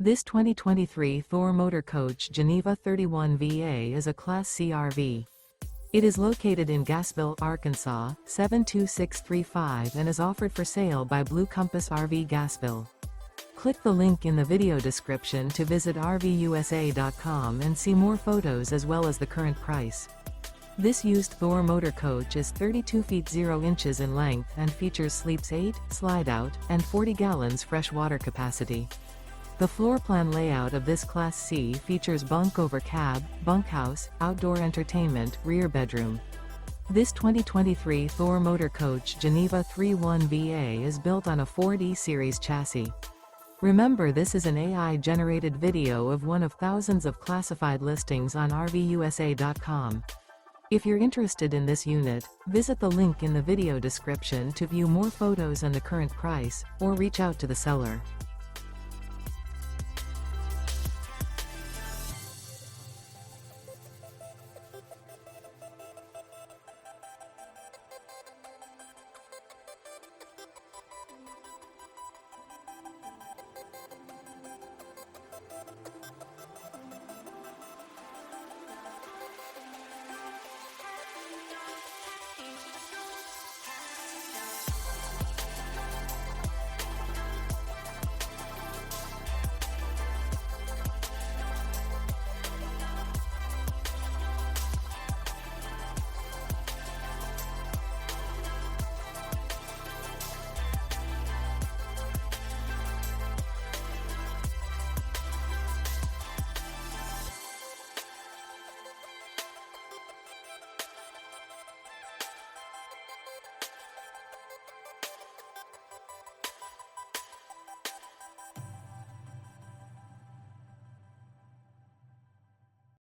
This 2023 Thor Motor Coach Geneva 31VA is a Class C RV. It is located in Gassville, Arkansas, 72635 and is offered for sale by Blue Compass RV Gassville. Click the link in the video description to visit RVUSA.com and see more photos as well as the current price. This used Thor Motor Coach is 32 feet 0 inches in length and features sleeps 8, slide-out, and 40 gallons fresh water capacity. The floor plan layout of this Class C features bunk over cab, bunkhouse, outdoor entertainment, rear bedroom. This 2023 Thor Motor Coach Geneva 31VA is built on a 4D series chassis. Remember, this is an AI-generated video of one of thousands of classified listings on RVUSA.com. If you're interested in this unit, visit the link in the video description to view more photos and the current price, or reach out to the seller.